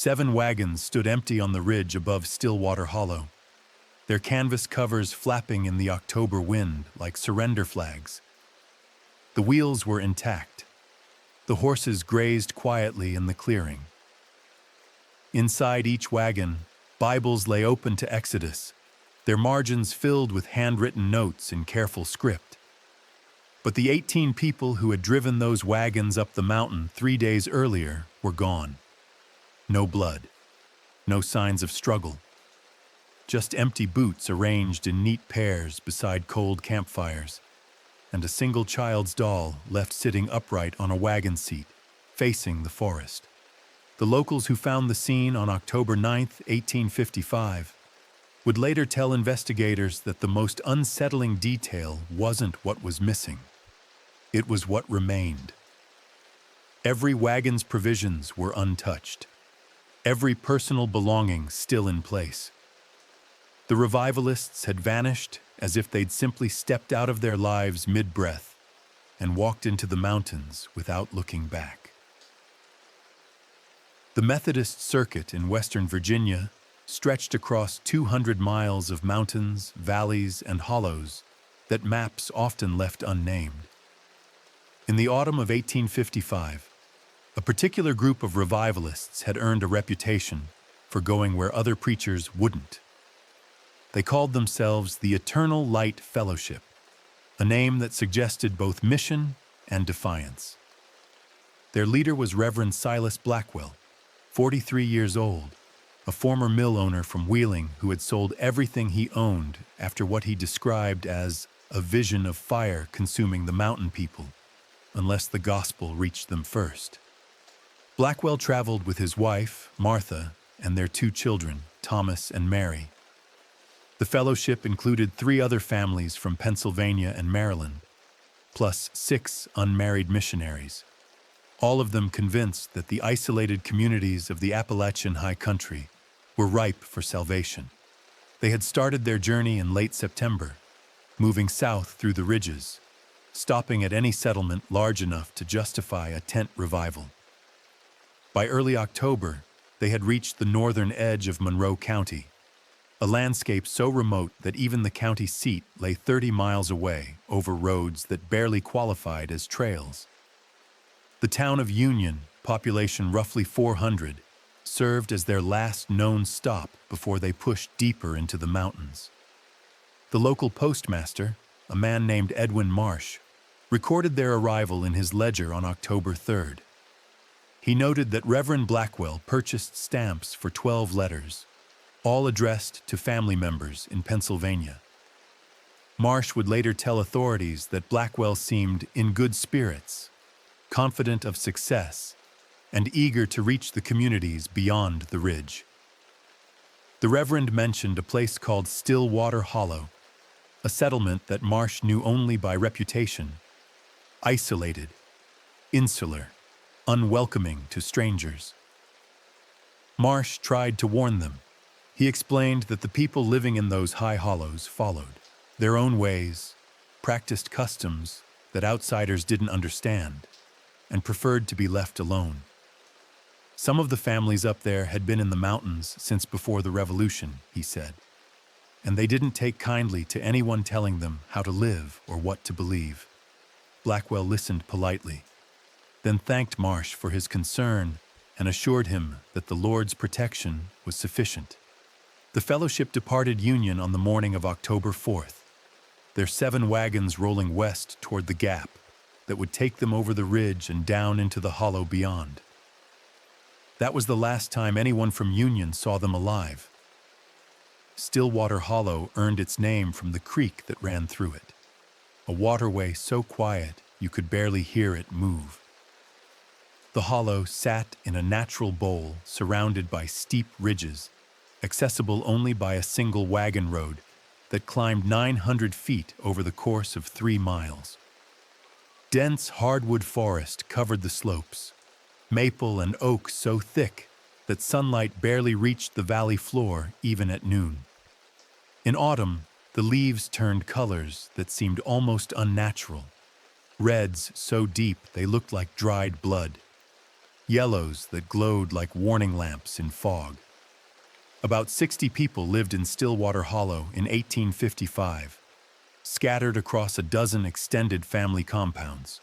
7 wagons stood empty on the ridge above Stillwater Hollow, their canvas covers flapping in the October wind like surrender flags. The wheels were intact. The horses grazed quietly in the clearing. Inside each wagon, Bibles lay open to Exodus, their margins filled with handwritten notes in careful script. But the 18 people who had driven those wagons up the mountain 3 days earlier were gone. No blood, no signs of struggle. Just empty boots arranged in neat pairs beside cold campfires, and a single child's doll left sitting upright on a wagon seat, facing the forest. The locals who found the scene on October 9, 1855, would later tell investigators that the most unsettling detail wasn't what was missing. It was what remained. Every wagon's provisions were untouched. Every personal belonging still in place. The revivalists had vanished as if they'd simply stepped out of their lives mid-breath and walked into the mountains without looking back. The Methodist Circuit in Western Virginia stretched across 200 miles of mountains, valleys, and hollows that maps often left unnamed. In the autumn of 1855, a particular group of revivalists had earned a reputation for going where other preachers wouldn't. They called themselves the Eternal Light Fellowship, a name that suggested both mission and defiance. Their leader was Reverend Silas Blackwell, 43 years old, a former mill owner from Wheeling who had sold everything he owned after what he described as a vision of fire consuming the mountain people, unless the gospel reached them first. Blackwell traveled with his wife, Martha, and their 2 children, Thomas and Mary. The fellowship included 3 other families from Pennsylvania and Maryland, plus 6 unmarried missionaries, all of them convinced that the isolated communities of the Appalachian high country were ripe for salvation. They had started their journey in late September, moving south through the ridges, stopping at any settlement large enough to justify a tent revival. By early October, they had reached the northern edge of Monroe County, a landscape so remote that even the county seat lay 30 miles away over roads that barely qualified as trails. The town of Union, population roughly 400, served as their last known stop before they pushed deeper into the mountains. The local postmaster, a man named Edwin Marsh, recorded their arrival in his ledger on October 3rd. He noted that Reverend Blackwell purchased stamps for 12 letters, all addressed to family members in Pennsylvania. Marsh would later tell authorities that Blackwell seemed in good spirits, confident of success, and eager to reach the communities beyond the ridge. The Reverend mentioned a place called Stillwater Hollow, a settlement that Marsh knew only by reputation, isolated, insular, unwelcoming to strangers. Marsh tried to warn them. He explained that the people living in those high hollows followed their own ways, practiced customs that outsiders didn't understand, and preferred to be left alone. Some of the families up there had been in the mountains since before the Revolution, he said, and they didn't take kindly to anyone telling them how to live or what to believe. Blackwell listened politely, then thanked Marsh for his concern and assured him that the Lord's protection was sufficient. The fellowship departed Union on the morning of October 4th, their 7 wagons rolling west toward the gap that would take them over the ridge and down into the hollow beyond. That was the last time anyone from Union saw them alive. Stillwater Hollow earned its name from the creek that ran through it, a waterway so quiet you could barely hear it move. The hollow sat in a natural bowl surrounded by steep ridges, accessible only by a single wagon road that climbed 900 feet over the course of 3 miles. Dense hardwood forest covered the slopes, maple and oak so thick that sunlight barely reached the valley floor even at noon. In autumn, the leaves turned colors that seemed almost unnatural, reds so deep they looked like dried blood. yellows that glowed like warning lamps in fog. About 60 people lived in Stillwater Hollow in 1855, scattered across a dozen extended family compounds.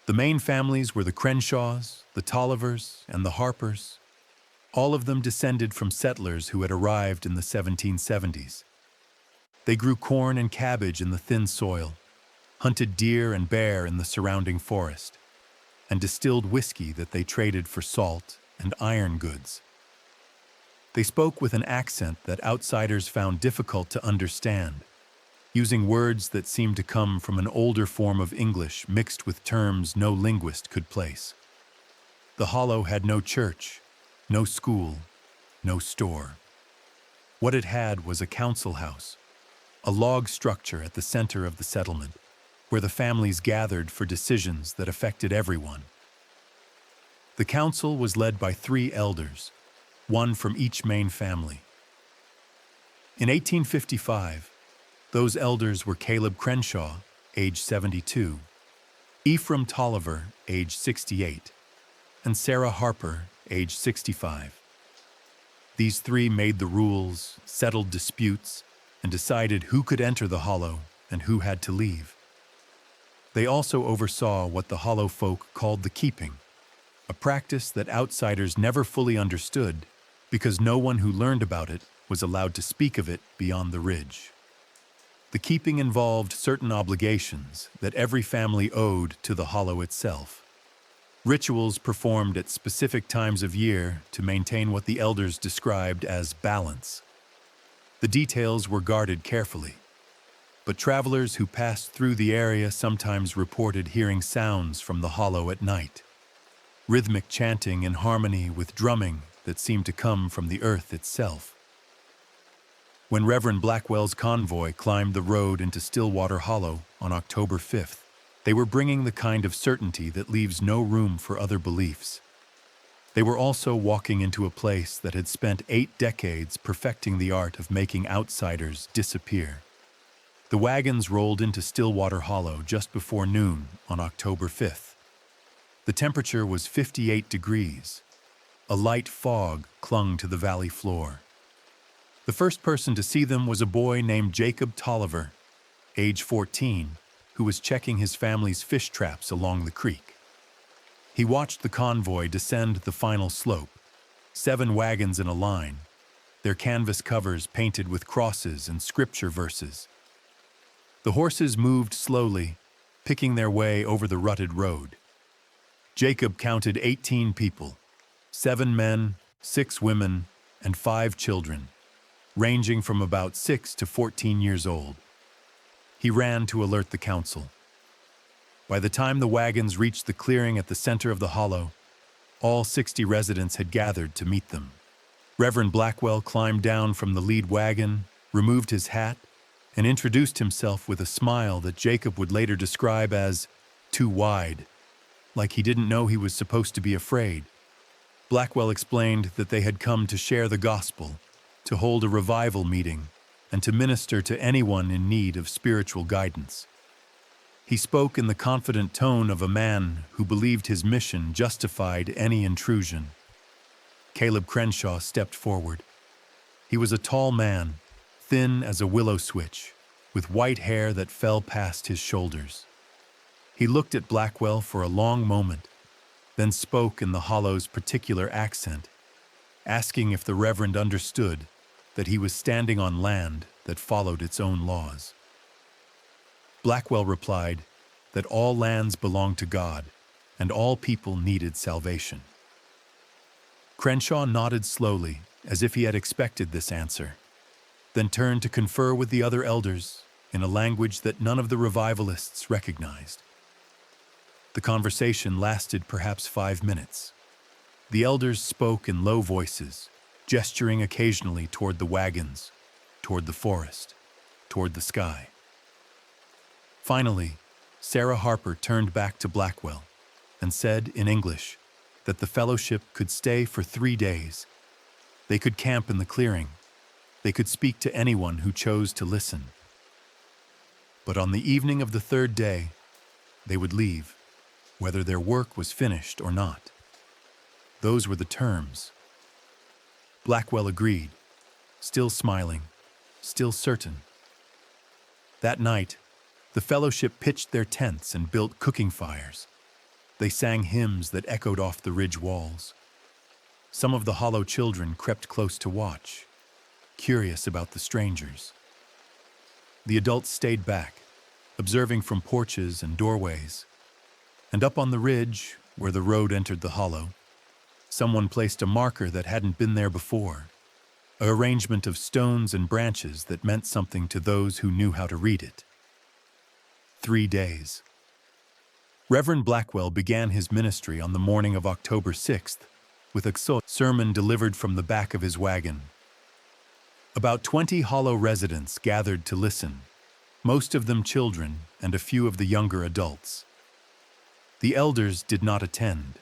The main families were the Crenshaws, the Tollivers, and the Harpers, all of them descended from settlers who had arrived in the 1770s. They grew corn and cabbage in the thin soil, hunted deer and bear in the surrounding forest, and distilled whiskey that they traded for salt and iron goods. They spoke with an accent that outsiders found difficult to understand, using words that seemed to come from an older form of English mixed with terms no linguist could place. The Hollow had no church, no school, no store. What it had was a council house, a log structure at the center of the settlement, where the families gathered for decisions that affected everyone. The council was led by 3 elders, one from each main family. In 1855, those elders were Caleb Crenshaw, age 72, Ephraim Tolliver, age 68, and Sarah Harper, age 65. These 3 made the rules, settled disputes, and decided who could enter the Hollow and who had to leave. They also oversaw what the Hollow folk called the keeping, a practice that outsiders never fully understood because no one who learned about it was allowed to speak of it beyond the ridge. The keeping involved certain obligations that every family owed to the Hollow itself. Rituals performed at specific times of year to maintain what the elders described as balance. The details were guarded carefully, but travelers who passed through the area sometimes reported hearing sounds from the Hollow at night, rhythmic chanting in harmony with drumming that seemed to come from the earth itself. When Reverend Blackwell's convoy climbed the road into Stillwater Hollow on October 5th, they were bringing the kind of certainty that leaves no room for other beliefs. They were also walking into a place that had spent 8 decades perfecting the art of making outsiders disappear. The wagons rolled into Stillwater Hollow just before noon on October 5th. The temperature was 58 degrees. A light fog clung to the valley floor. The first person to see them was a boy named Jacob Tolliver, age 14, who was checking his family's fish traps along the creek. He watched the convoy descend the final slope, 7 wagons in a line, their canvas covers painted with crosses and scripture verses. The horses moved slowly, picking their way over the rutted road. Jacob counted 18 people, 7 men, 6 women, and 5 children, ranging from about 6 to 14 years old. He ran to alert the council. By the time the wagons reached the clearing at the center of the Hollow, all 60 residents had gathered to meet them. Reverend Blackwell climbed down from the lead wagon, removed his hat, and introduced himself with a smile that Jacob would later describe as too wide, like he didn't know he was supposed to be afraid. Blackwell explained that they had come to share the gospel, to hold a revival meeting, and to minister to anyone in need of spiritual guidance. He spoke in the confident tone of a man who believed his mission justified any intrusion. Caleb Crenshaw stepped forward. He was a tall man, thin as a willow switch, with white hair that fell past his shoulders. He looked at Blackwell for a long moment, then spoke in the Hollow's particular accent, asking if the Reverend understood that he was standing on land that followed its own laws. Blackwell replied that all lands belonged to God and all people needed salvation. Crenshaw nodded slowly, as if he had expected this answer, then turned to confer with the other elders in a language that none of the revivalists recognized. The conversation lasted perhaps 5 minutes. The elders spoke in low voices, gesturing occasionally toward the wagons, toward the forest, toward the sky. Finally, Sarah Harper turned back to Blackwell and said in English that the fellowship could stay for 3 days. They could camp in the clearing. They could speak to anyone who chose to listen. But on the evening of the 3rd day, they would leave, whether their work was finished or not. Those were the terms. Blackwell agreed, still smiling, still certain. That night, the fellowship pitched their tents and built cooking fires. They sang hymns that echoed off the ridge walls. Some of the hollow children crept close to watch, curious about the strangers. The adults stayed back, observing from porches and doorways. And up on the ridge, where the road entered the hollow, someone placed a marker that hadn't been there before, an arrangement of stones and branches that meant something to those who knew how to read it. 3 days. Reverend Blackwell began his ministry on the morning of October 6th with a sermon delivered from the back of his wagon. About 20 hollow residents gathered to listen, most of them children and a few of the younger adults. The elders did not attend.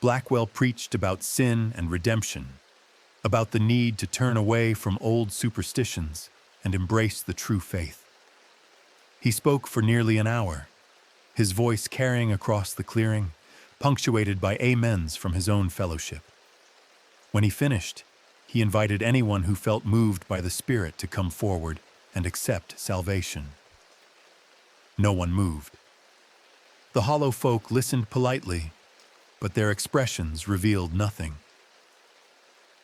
Blackwell preached about sin and redemption, about the need to turn away from old superstitions and embrace the true faith. He spoke for nearly an hour, his voice carrying across the clearing, punctuated by amens from his own fellowship. When he finished, he invited anyone who felt moved by the Spirit to come forward and accept salvation. No one moved. The hollow folk listened politely, but their expressions revealed nothing.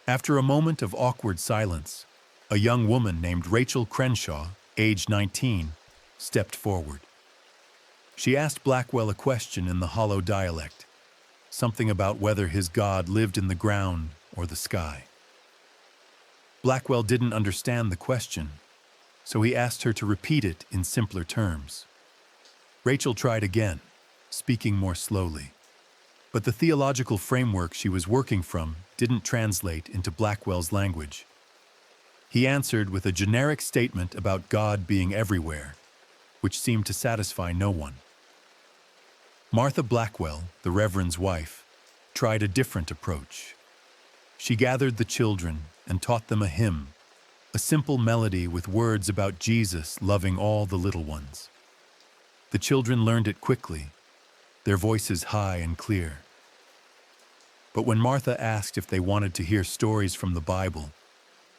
After a moment of awkward silence, a young woman named Rachel Crenshaw, age 19, stepped forward. She asked Blackwell a question in the hollow dialect, something about whether his God lived in the ground or the sky. Blackwell didn't understand the question, so he asked her to repeat it in simpler terms. Rachel tried again, speaking more slowly. But the theological framework she was working from didn't translate into Blackwell's language. He answered with a generic statement about God being everywhere, which seemed to satisfy no one. Martha Blackwell, the Reverend's wife, tried a different approach. She gathered the children and taught them a hymn, a simple melody with words about Jesus loving all the little ones. The children learned it quickly, their voices high and clear. But when Martha asked if they wanted to hear stories from the Bible,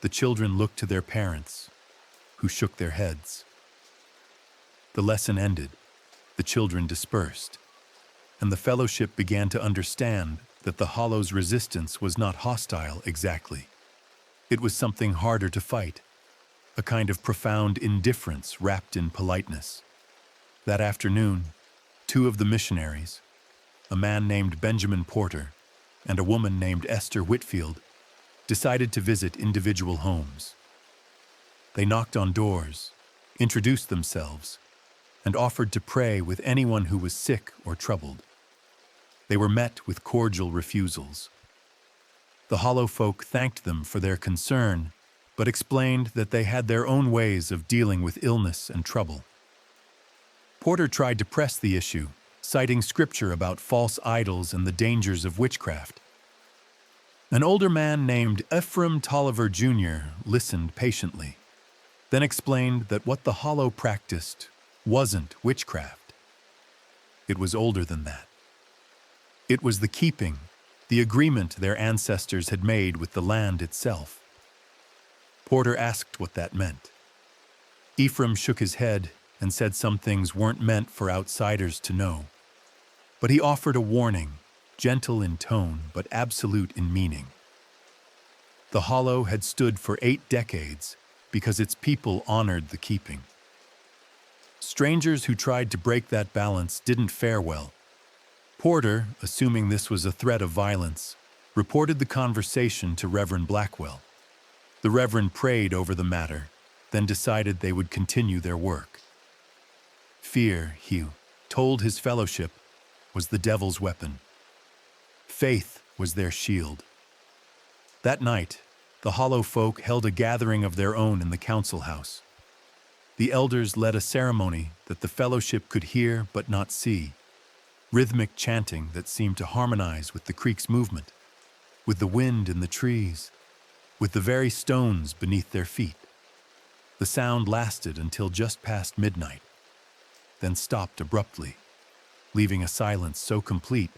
the children looked to their parents, who shook their heads. The lesson ended, the children dispersed, and the fellowship began to understand that the Hollow's resistance was not hostile exactly. It was something harder to fight, a kind of profound indifference wrapped in politeness. That afternoon, 2 of the missionaries, a man named Benjamin Porter and a woman named Esther Whitfield, decided to visit individual homes. They knocked on doors, introduced themselves, and offered to pray with anyone who was sick or troubled. They were met with cordial refusals. The hollow folk thanked them for their concern, but explained that they had their own ways of dealing with illness and trouble. Porter tried to press the issue, citing scripture about false idols and the dangers of witchcraft. An older man named Ephraim Tolliver Jr. listened patiently, then explained that what the hollow practiced wasn't witchcraft. It was older than that. It was the keeping, the agreement their ancestors had made with the land itself. Porter asked what that meant. Ephraim shook his head and said some things weren't meant for outsiders to know. But he offered a warning, gentle in tone but absolute in meaning. The hollow had stood for 8 decades because its people honored the keeping. Strangers who tried to break that balance didn't fare well. Porter, assuming this was a threat of violence, reported the conversation to Reverend Blackwell. The Reverend prayed over the matter, then decided they would continue their work. Fear, he told his fellowship, was the devil's weapon. Faith was their shield. That night, the hollow folk held a gathering of their own in the council house. The elders led a ceremony that the fellowship could hear but not see, rhythmic chanting that seemed to harmonize with the creek's movement, with the wind in the trees, with the very stones beneath their feet. The sound lasted until just past midnight, then stopped abruptly, leaving a silence so complete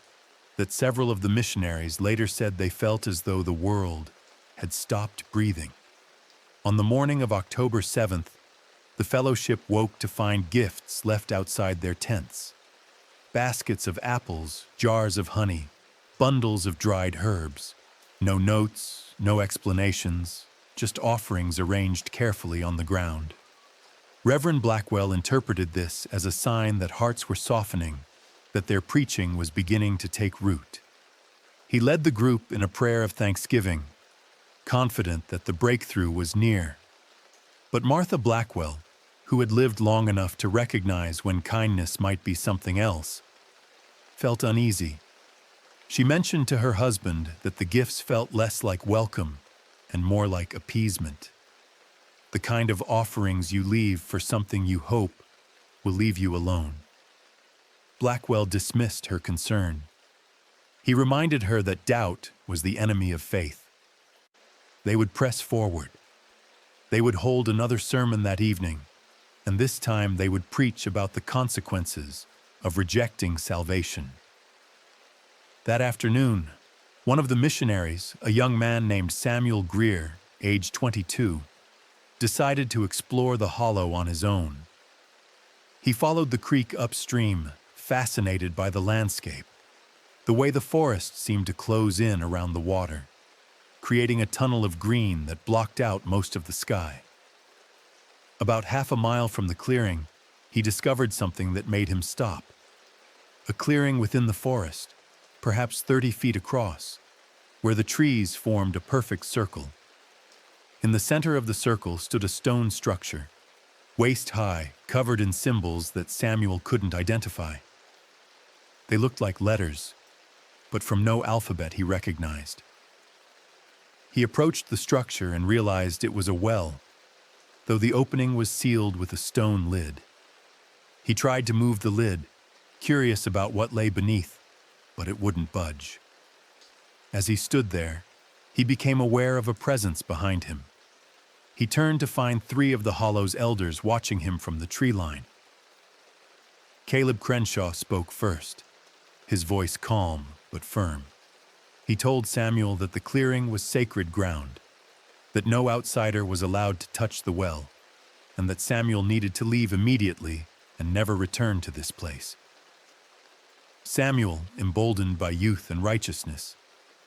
that several of the missionaries later said they felt as though the world had stopped breathing. On the morning of October 7th, the fellowship woke to find gifts left outside their tents. Baskets of apples, jars of honey, bundles of dried herbs. No notes, no explanations, just offerings arranged carefully on the ground. Reverend Blackwell interpreted this as a sign that hearts were softening, that their preaching was beginning to take root. He led the group in a prayer of thanksgiving, confident that the breakthrough was near. But Martha Blackwell, who had lived long enough to recognize when kindness might be something else, felt uneasy. She mentioned to her husband that the gifts felt less like welcome and more like appeasement. The kind of offerings you leave for something you hope will leave you alone. Blackwell dismissed her concern. He reminded her that doubt was the enemy of faith. They would press forward. They would hold another sermon that evening, and this time they would preach about the consequences of rejecting salvation. That afternoon, one of the missionaries, a young man named Samuel Greer, age 22, decided to explore the hollow on his own. He followed the creek upstream, fascinated by the landscape, the way the forest seemed to close in around the water, creating a tunnel of green that blocked out most of the sky. About half a mile from the clearing, he discovered something that made him stop. A clearing within the forest, perhaps 30 feet across, where the trees formed a perfect circle. In the center of the circle stood a stone structure, waist-high, covered in symbols that Samuel couldn't identify. They looked like letters, but from no alphabet he recognized. He approached the structure and realized it was a well, though the opening was sealed with a stone lid. He tried to move the lid, curious about what lay beneath, but it wouldn't budge. As he stood there, he became aware of a presence behind him. He turned to find 3 of the hollow's elders watching him from the tree line. Caleb Crenshaw spoke first, his voice calm but firm. He told Samuel that the clearing was sacred ground, that no outsider was allowed to touch the well, and that Samuel needed to leave immediately and never return to this place. Samuel, emboldened by youth and righteousness,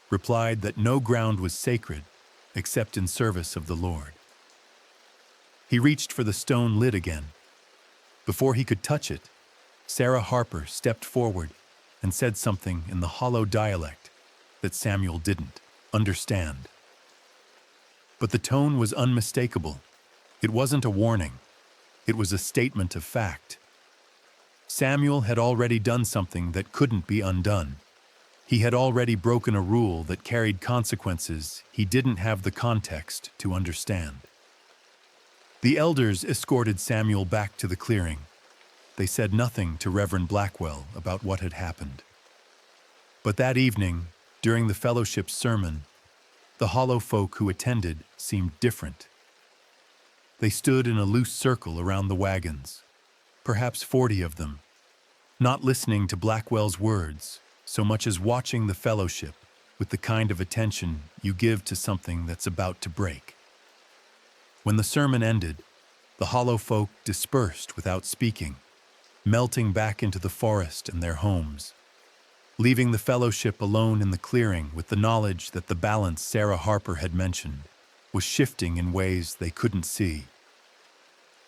replied that no ground was sacred except in service of the Lord. He reached for the stone lid again. Before he could touch it, Sarah Harper stepped forward and said something in the hollow dialect that Samuel didn't understand. But the tone was unmistakable. It wasn't a warning. It was a statement of fact. Samuel had already done something that couldn't be undone. He had already broken a rule that carried consequences he didn't have the context to understand. The elders escorted Samuel back to the clearing. They said nothing to Reverend Blackwell about what had happened. But that evening, during the fellowship's sermon, the hollow folk who attended seemed different. They stood in a loose circle around the wagons, perhaps 40 of them, not listening to Blackwell's words so much as watching the fellowship with the kind of attention you give to something that's about to break. When the sermon ended, the hollow folk dispersed without speaking, melting back into the forest and their homes, leaving the fellowship alone in the clearing with the knowledge that the balance Sarah Harper had mentioned was shifting in ways they couldn't see.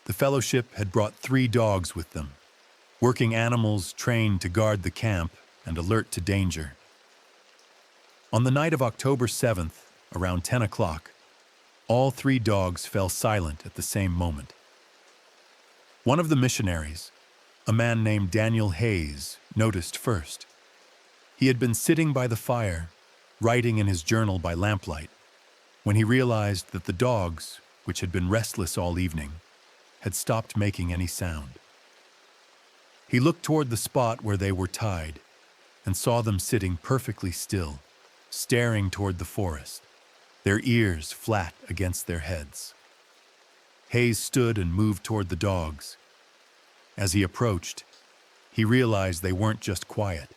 The fellowship had brought 3 dogs with them, working animals trained to guard the camp and alert to danger. On the night of October 7th, around 10 o'clock, all 3 dogs fell silent at the same moment. One of the missionaries, a man named Daniel Hayes, noticed first. He had been sitting by the fire, writing in his journal by lamplight, when he realized that the dogs, which had been restless all evening, had stopped making any sound. He looked toward the spot where they were tied and saw them sitting perfectly still, staring toward the forest, their ears flat against their heads. Hayes stood and moved toward the dogs. As he approached, he realized they weren't just quiet.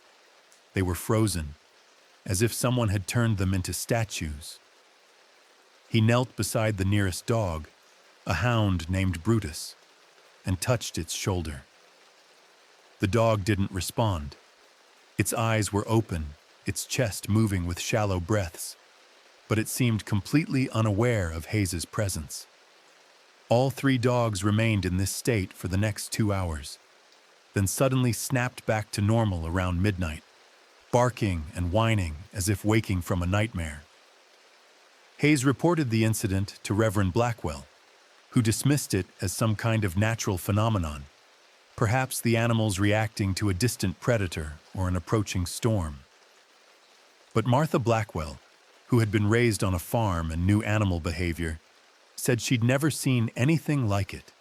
They were frozen, as if someone had turned them into statues. He knelt beside the nearest dog, a hound named Brutus, and touched its shoulder. The dog didn't respond. Its eyes were open, its chest moving with shallow breaths, but it seemed completely unaware of Hayes's presence. All three dogs remained in this state for the next 2 hours, then suddenly snapped back to normal around midnight, barking and whining as if waking from a nightmare. Hayes reported the incident to Reverend Blackwell, who dismissed it as some kind of natural phenomenon, perhaps the animals reacting to a distant predator or an approaching storm. But Martha Blackwell, who had been raised on a farm and knew animal behavior, said she'd never seen anything like it.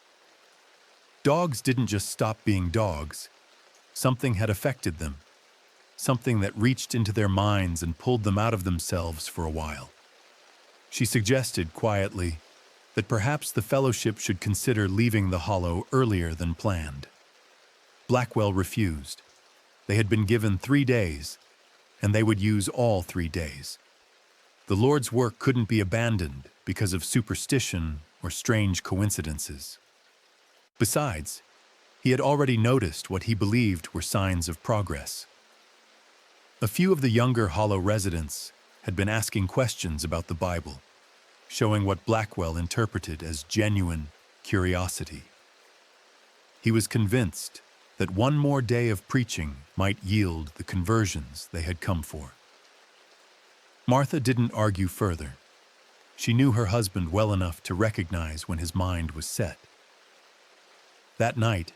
Dogs didn't just stop being dogs. Something had affected them, something that reached into their minds and pulled them out of themselves for a while. She suggested quietly that perhaps the fellowship should consider leaving the hollow earlier than planned. Blackwell refused. They had been given 3 days, and they would use all 3 days. The Lord's work couldn't be abandoned because of superstition or strange coincidences. Besides, he had already noticed what he believed were signs of progress. A few of the younger Hollow residents had been asking questions about the Bible, showing what Blackwell interpreted as genuine curiosity. He was convinced that one more day of preaching might yield the conversions they had come for. Martha didn't argue further. She knew her husband well enough to recognize when his mind was set. That night,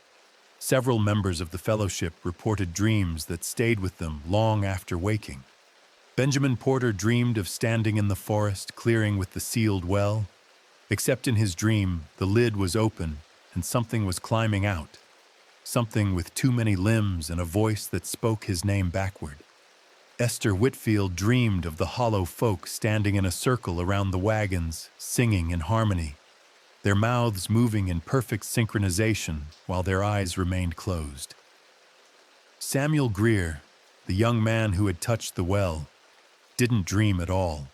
several members of the fellowship reported dreams that stayed with them long after waking. Benjamin Porter dreamed of standing in the forest clearing with the sealed well, except in his dream the lid was open and something was climbing out, something with too many limbs and a voice that spoke his name backward. Esther Whitfield dreamed of the Hollow folk standing in a circle around the wagons, singing in harmony, their mouths moving in perfect synchronization while their eyes remained closed. Samuel Greer, the young man who had touched the well, didn't dream at all.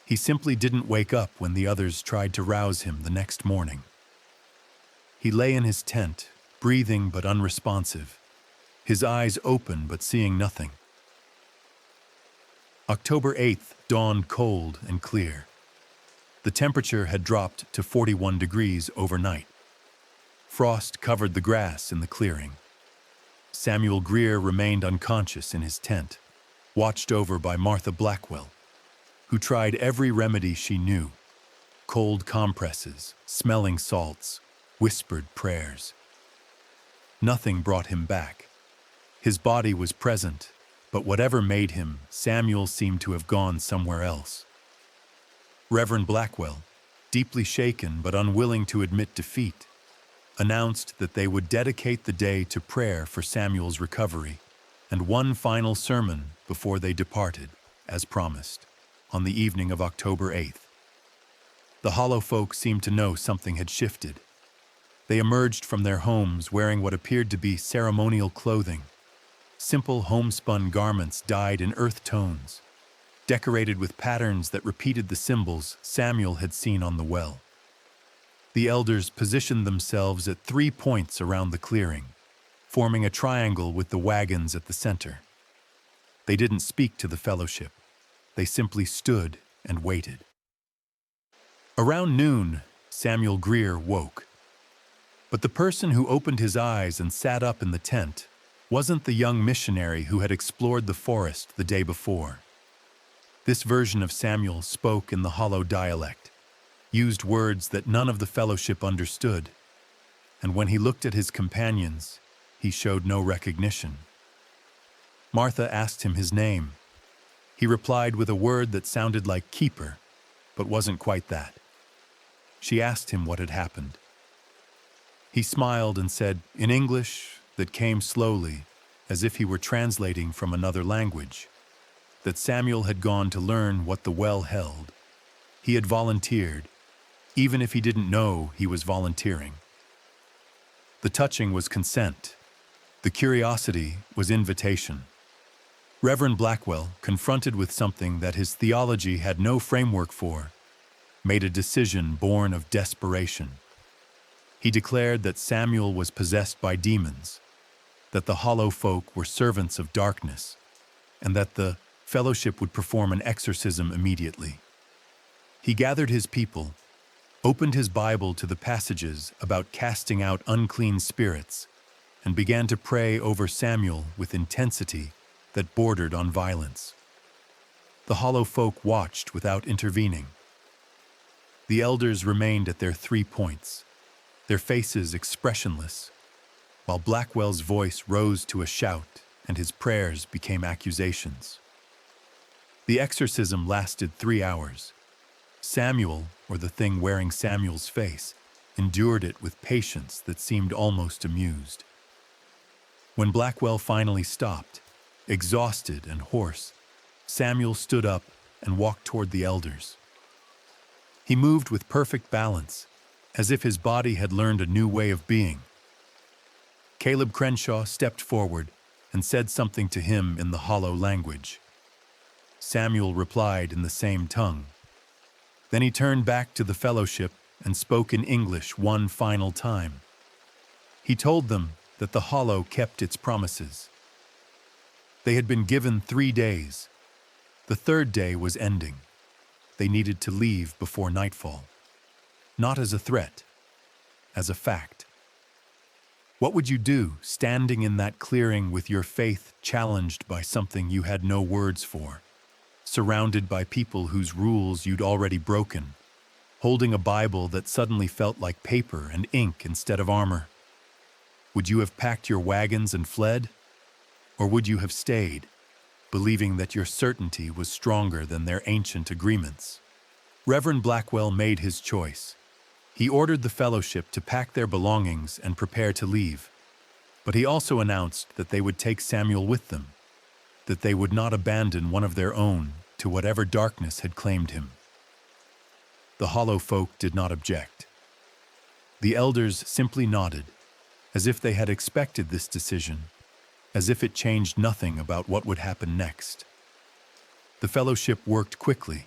He simply didn't wake up when the others tried to rouse him the next morning. He lay in his tent, breathing but unresponsive, his eyes open but seeing nothing. October 8th dawned cold and clear. The temperature had dropped to 41 degrees overnight. Frost covered the grass in the clearing. Samuel Greer remained unconscious in his tent, watched over by Martha Blackwell, who tried every remedy she knew: cold compresses, smelling salts, whispered prayers. Nothing brought him back. His body was present, but whatever made him, Samuel seemed to have gone somewhere else. Reverend Blackwell, deeply shaken but unwilling to admit defeat, announced that they would dedicate the day to prayer for Samuel's recovery and one final sermon before they departed, as promised, on the evening of October 8th. The Hollow folk seemed to know something had shifted. They emerged from their homes wearing what appeared to be ceremonial clothing, simple homespun garments dyed in earth tones, decorated with patterns that repeated the symbols Samuel had seen on the well. The elders positioned themselves at 3 points around the clearing, forming a triangle with the wagons at the center. They didn't speak to the fellowship. They simply stood and waited. Around noon, Samuel Greer woke. But the person who opened his eyes and sat up in the tent wasn't the young missionary who had explored the forest the day before. This version of Samuel spoke in the Hollow dialect, used words that none of the fellowship understood, and when he looked at his companions, he showed no recognition. Martha asked him his name. He replied with a word that sounded like keeper, but wasn't quite that. She asked him what had happened. He smiled and said, in English that came slowly, as if he were translating from another language, that Samuel had gone to learn what the well held. He had volunteered, even if he didn't know he was volunteering. The touching was consent. The curiosity was invitation. Reverend Blackwell, confronted with something that his theology had no framework for, made a decision born of desperation. He declared that Samuel was possessed by demons, that the Hollow folk were servants of darkness, and that the fellowship would perform an exorcism immediately. He gathered his people, opened his Bible to the passages about casting out unclean spirits, and began to pray over Samuel with intensity that bordered on violence. The Hollow folk watched without intervening. The elders remained at their 3 points, their faces expressionless, while Blackwell's voice rose to a shout and his prayers became accusations. The exorcism lasted 3 hours. Samuel, or the thing wearing Samuel's face, endured it with patience that seemed almost amused. When Blackwell finally stopped, exhausted and hoarse, Samuel stood up and walked toward the elders. He moved with perfect balance, as if his body had learned a new way of being. Caleb Crenshaw stepped forward and said something to him in the Hollow language. Samuel replied in the same tongue. Then he turned back to the fellowship and spoke in English one final time. He told them that the Hollow kept its promises. They had been given 3 days. The 3rd day was ending. They needed to leave before nightfall. Not as a threat, as a fact. What would you do standing in that clearing with your faith challenged by something you had no words for, surrounded by people whose rules you'd already broken, holding a Bible that suddenly felt like paper and ink instead of armor? Would you have packed your wagons and fled? Or would you have stayed, believing that your certainty was stronger than their ancient agreements? Reverend Blackwell made his choice. He ordered the fellowship to pack their belongings and prepare to leave. But he also announced that they would take Samuel with them, that they would not abandon one of their own to whatever darkness had claimed him. The Hollow folk did not object. The elders simply nodded, as if they had expected this decision, as if it changed nothing about what would happen next. The fellowship worked quickly,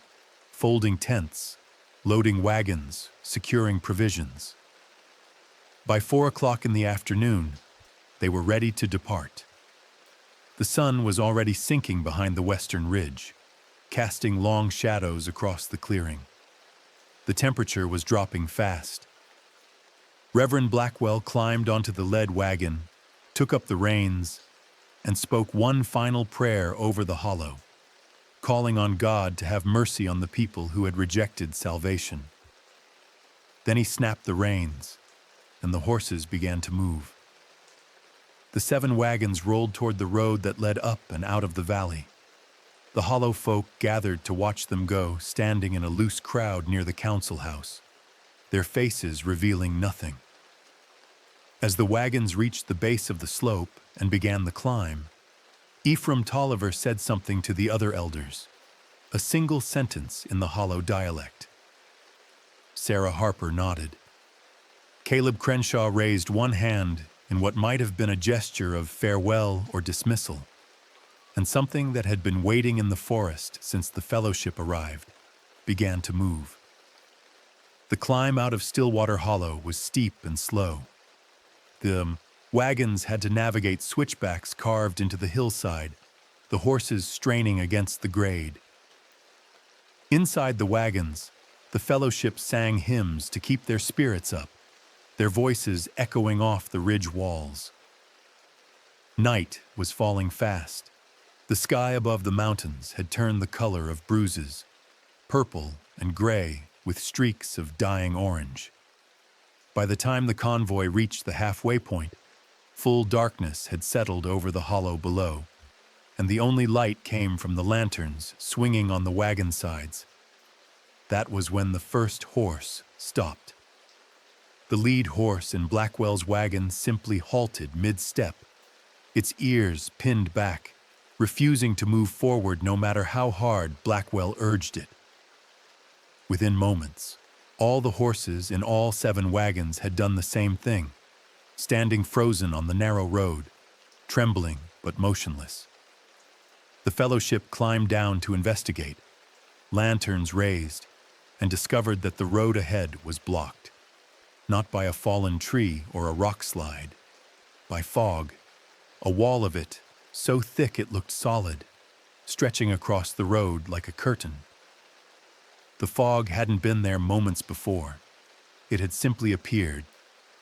folding tents, loading wagons, securing provisions. By 4 o'clock in the afternoon, they were ready to depart. The sun was already sinking behind the western ridge, casting long shadows across the clearing. The temperature was dropping fast. Reverend Blackwell climbed onto the lead wagon, took up the reins, and spoke one final prayer over the Hollow, calling on God to have mercy on the people who had rejected salvation. Then he snapped the reins, and the horses began to move. The 7 wagons rolled toward the road that led up and out of the valley. The Hollow folk gathered to watch them go, standing in a loose crowd near the council house, their faces revealing nothing. As the wagons reached the base of the slope and began the climb, Ephraim Tolliver said something to the other elders, a single sentence in the Hollow dialect. Sarah Harper nodded. Caleb Crenshaw raised one hand in what might have been a gesture of farewell or dismissal, and something that had been waiting in the forest since the fellowship arrived began to move. The climb out of Stillwater Hollow was steep and slow. The wagons had to navigate switchbacks carved into the hillside, the horses straining against the grade. Inside the wagons, the fellowship sang hymns to keep their spirits up, their voices echoing off the ridge walls. Night was falling fast. The sky above the mountains had turned the color of bruises, purple and gray with streaks of dying orange. By the time the convoy reached the halfway point, full darkness had settled over the Hollow below, and the only light came from the lanterns swinging on the wagon sides. That was when the first horse stopped. The lead horse in Blackwell's wagon simply halted mid-step, its ears pinned back, refusing to move forward no matter how hard Blackwell urged it. Within moments, all the horses in all 7 wagons had done the same thing, standing frozen on the narrow road, trembling but motionless. The fellowship climbed down to investigate, lanterns raised, and discovered that the road ahead was blocked, not by a fallen tree or a rock slide, by fog, a wall of it, so thick it looked solid, stretching across the road like a curtain. The fog hadn't been there moments before. It had simply appeared,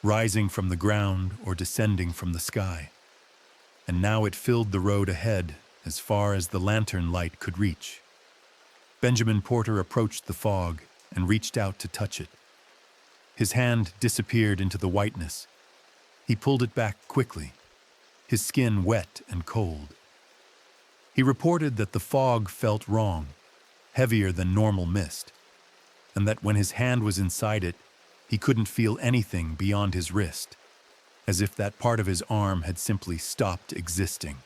rising from the ground or descending from the sky. And now it filled the road ahead as far as the lantern light could reach. Benjamin Porter approached the fog and reached out to touch it. His hand disappeared into the whiteness. He pulled it back quickly, his skin wet and cold. He reported that the fog felt wrong, heavier than normal mist, and that when his hand was inside it, he couldn't feel anything beyond his wrist, as if that part of his arm had simply stopped existing.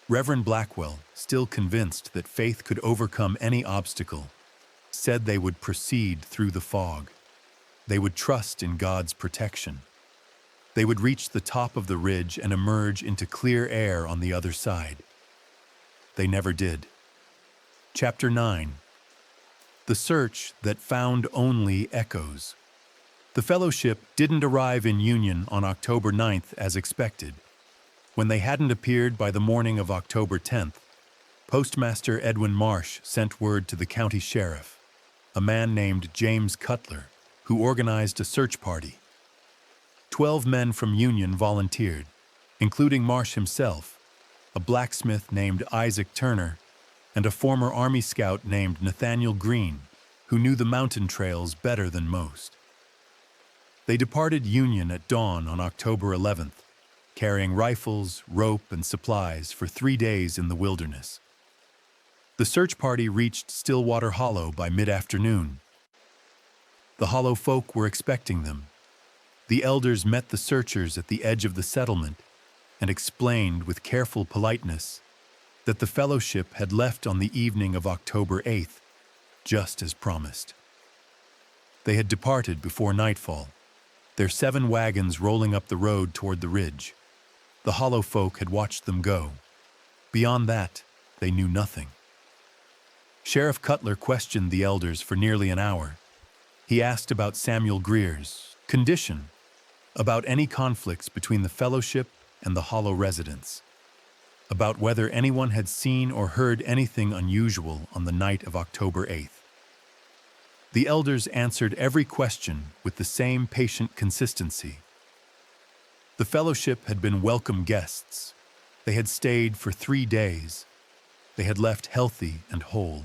Reverend Blackwell, still convinced that faith could overcome any obstacle, said they would proceed through the fog. They would trust in God's protection. They would reach the top of the ridge and emerge into clear air on the other side. They never did. Chapter 9. The Search That Found Only Echoes. The fellowship didn't arrive in Union on October 9th as expected. When they hadn't appeared by the morning of October 10th, Postmaster Edwin Marsh sent word to the county sheriff, a man named James Cutler, who organized a search party. 12 men from Union volunteered, including Marsh himself, a blacksmith named Isaac Turner, and a former Army scout named Nathaniel Green, who knew the mountain trails better than most. They departed Union at dawn on October 11th, carrying rifles, rope, and supplies for 3 days in the wilderness. The search party reached Stillwater Hollow by mid-afternoon. The Hollow folk were expecting them. The elders met the searchers at the edge of the settlement and explained with careful politeness that the fellowship had left on the evening of October 8th, just as promised. They had departed before nightfall, their 7 wagons rolling up the road toward the ridge. The Hollow folk had watched them go. Beyond that, they knew nothing. Sheriff Cutler questioned the elders for nearly an hour. He asked about Samuel Greer's condition, about any conflicts between the fellowship and the Hollow residents, about whether anyone had seen or heard anything unusual on the night of October 8th. The elders answered every question with the same patient consistency. The fellowship had been welcome guests. They had stayed for 3 days. They had left healthy and whole.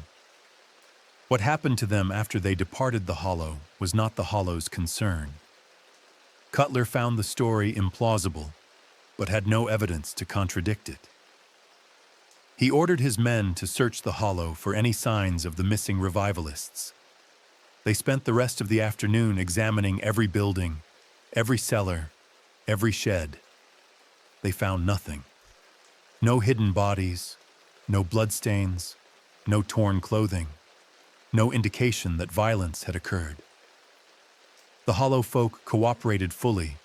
What happened to them after they departed the Hollow was not the Hollow's concern. Cutler found the story implausible, but had no evidence to contradict it. He ordered his men to search the Hollow for any signs of the missing revivalists. They spent the rest of the afternoon examining every building, every cellar, every shed. They found nothing. No hidden bodies, no bloodstains, no torn clothing, no indication that violence had occurred. The Hollow folk cooperated fully,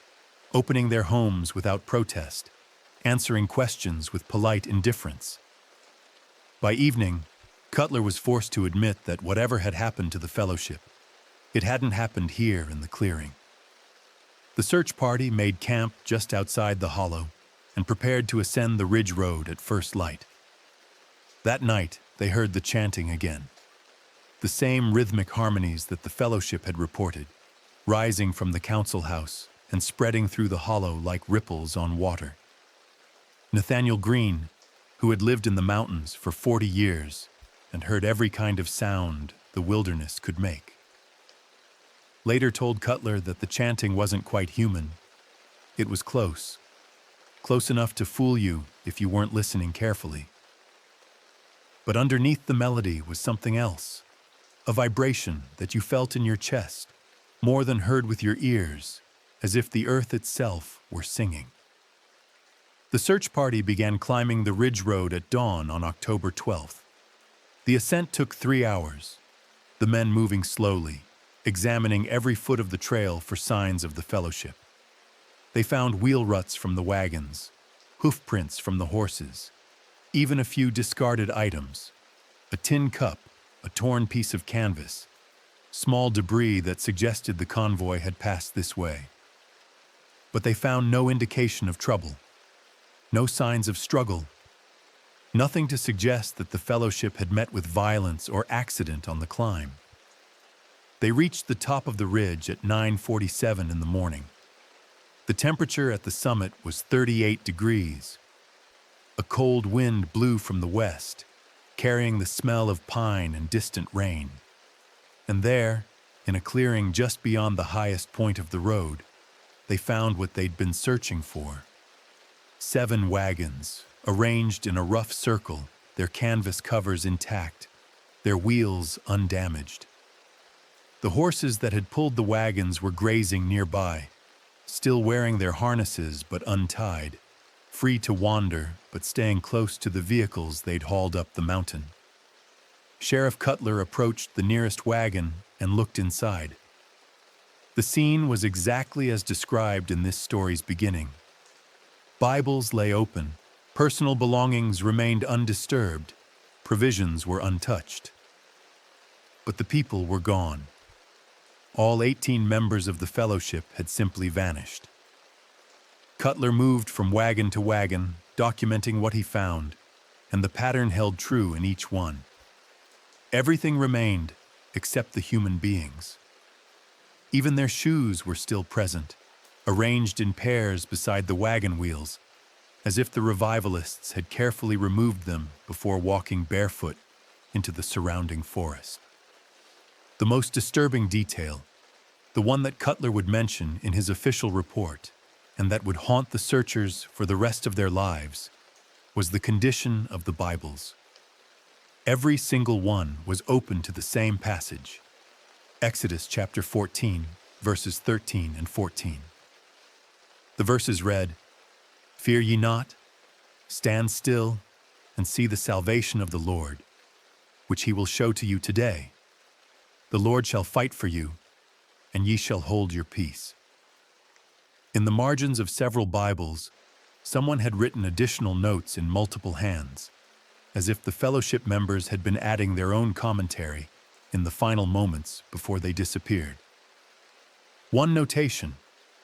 opening their homes without protest, answering questions with polite indifference. By evening, Cutler was forced to admit that whatever had happened to the fellowship, it hadn't happened here in the clearing. The search party made camp just outside the Hollow and prepared to ascend the ridge road at first light. That night, they heard the chanting again, the same rhythmic harmonies that the fellowship had reported, rising from the council house and spreading through the Hollow like ripples on water. Nathaniel Green, who had lived in the mountains for 40 years and heard every kind of sound the wilderness could make, later told Cutler that the chanting wasn't quite human. It was close enough to fool you if you weren't listening carefully. But underneath the melody was something else, a vibration that you felt in your chest, more than heard with your ears, as if the earth itself were singing. The search party began climbing the ridge road at dawn on October 12th. The ascent took 3 hours, the men moving slowly, examining every foot of the trail for signs of the fellowship. They found wheel ruts from the wagons, hoof prints from the horses, Even a few discarded items, a tin cup, a torn piece of canvas, small debris that suggested the convoy had passed this way. But they found no indication of trouble, no signs of struggle, nothing to suggest that the fellowship had met with violence or accident on the climb. They reached the top of the ridge at 9:47 in the morning. The temperature at the summit was 38 degrees. A cold wind blew from the west, carrying the smell of pine and distant rain. And there, in a clearing just beyond the highest point of the road, they found what they'd been searching for. 7 wagons, arranged in a rough circle, their canvas covers intact, their wheels undamaged. The horses that had pulled the wagons were grazing nearby, still wearing their harnesses but untied, free to wander but staying close to the vehicles they'd hauled up the mountain. Sheriff Cutler approached the nearest wagon and looked inside. The scene was exactly as described in this story's beginning. Bibles lay open, personal belongings remained undisturbed, provisions were untouched. But the people were gone. All 18 members of the fellowship had simply vanished. Cutler moved from wagon to wagon, documenting what he found, and the pattern held true in each one. Everything remained, except the human beings. Even their shoes were still present, arranged in pairs beside the wagon wheels, as if the revivalists had carefully removed them before walking barefoot into the surrounding forest. The most disturbing detail, the one that Cutler would mention in his official report, and that would haunt the searchers for the rest of their lives, was the condition of the Bibles. Every single one was open to the same passage, Exodus chapter 14, verses 13 and 14. The verses read, "Fear ye not, stand still, and see the salvation of the Lord, which he will show to you today. The Lord shall fight for you, and ye shall hold your peace." In the margins of several Bibles, someone had written additional notes in multiple hands, as if the fellowship members had been adding their own commentary in the final moments before they disappeared. One notation,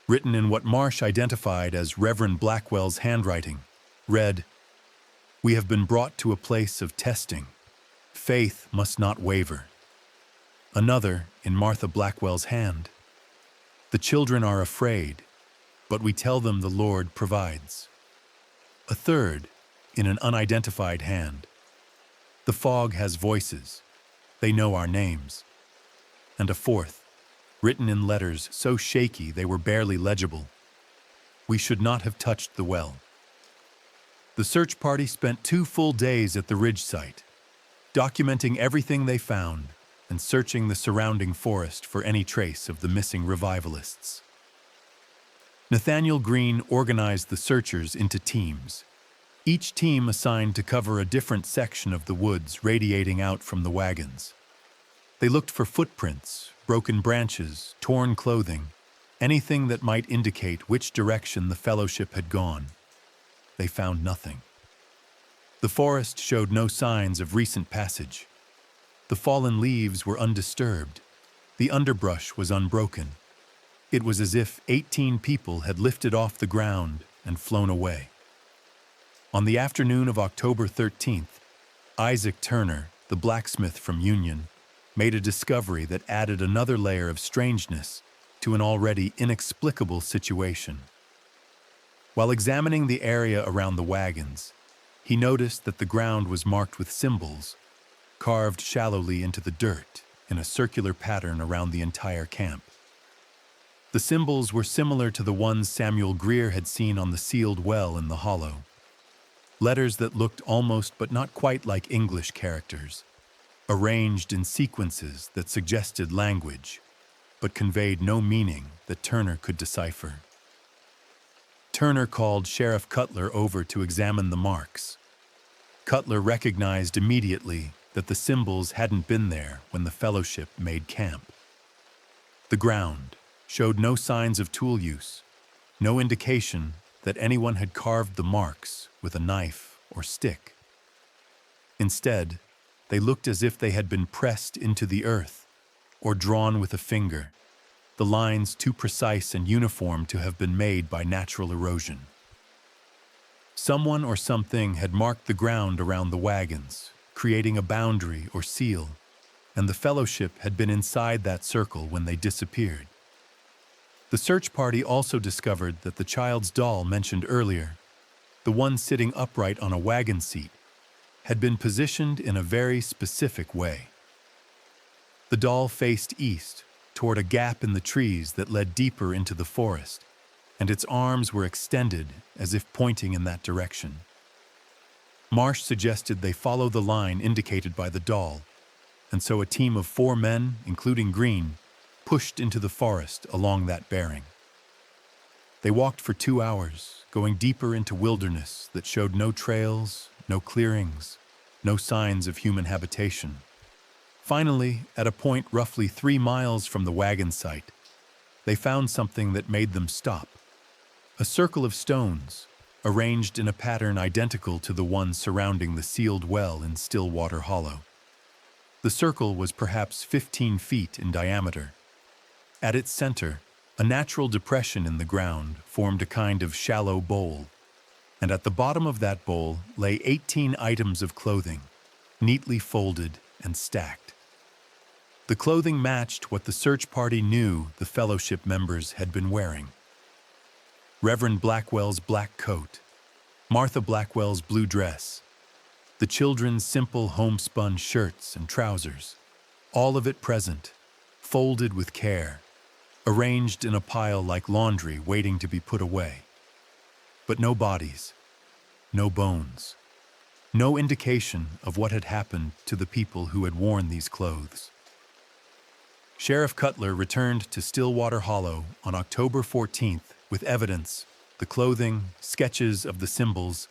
written in what Marsh identified as Reverend Blackwell's handwriting, read, "We have been brought to a place of testing. Faith must not waver." Another, in Martha Blackwell's hand, "The children are afraid, but we tell them the Lord provides." A third, in an unidentified hand, "The fog has voices. They know our names." And a fourth, written in letters so shaky they were barely legible, "We should not have touched the well." The search party spent 2 full days at the ridge site, documenting everything they found and searching the surrounding forest for any trace of the missing revivalists. Nathaniel Green organized the searchers into teams, each team assigned to cover a different section of the woods radiating out from the wagons. They looked for footprints, broken branches, torn clothing, anything that might indicate which direction the fellowship had gone. They found nothing. The forest showed no signs of recent passage. The fallen leaves were undisturbed. The underbrush was unbroken. It was as if 18 people had lifted off the ground and flown away. On the afternoon of October 13th, Isaac Turner, the blacksmith from Union, made a discovery that added another layer of strangeness to an already inexplicable situation. While examining the area around the wagons, he noticed that the ground was marked with symbols, carved shallowly into the dirt in a circular pattern around the entire camp. The symbols were similar to the ones Samuel Greer had seen on the sealed well in the hollow. Letters that looked almost but not quite like English characters, arranged in sequences that suggested language, but conveyed no meaning that Turner could decipher. Turner called Sheriff Cutler over to examine the marks. Cutler recognized immediately that the symbols hadn't been there when the fellowship made camp. The ground showed no signs of tool use, no indication that anyone had carved the marks with a knife or stick. Instead, they looked as if they had been pressed into the earth or drawn with a finger, the lines too precise and uniform to have been made by natural erosion. Someone or something had marked the ground around the wagons, creating a boundary or seal, and the fellowship had been inside that circle when they disappeared. The search party also discovered that the child's doll mentioned earlier, the one sitting upright on a wagon seat, had been positioned in a very specific way. The doll faced east, toward a gap in the trees that led deeper into the forest, and its arms were extended as if pointing in that direction. Marsh suggested they follow the line indicated by the doll, and so a team of 4 men, including Green, pushed into the forest along that bearing. They walked for 2 hours, going deeper into wilderness that showed no trails, no clearings, no signs of human habitation. Finally, at a point roughly 3 miles from the wagon site, they found something that made them stop. A circle of stones, arranged in a pattern identical to the one surrounding the sealed well in Stillwater Hollow. The circle was perhaps 15 feet in diameter. At its center, a natural depression in the ground formed a kind of shallow bowl, and at the bottom of that bowl lay 18 items of clothing, neatly folded and stacked. The clothing matched what the search party knew the fellowship members had been wearing. Reverend Blackwell's black coat, Martha Blackwell's blue dress, the children's simple homespun shirts and trousers, all of it present, folded with care, arranged in a pile like laundry waiting to be put away. But no bodies, no bones, no indication of what had happened to the people who had worn these clothes. Sheriff Cutler returned to Stillwater Hollow on October 14th with evidence, the clothing, sketches of the symbols,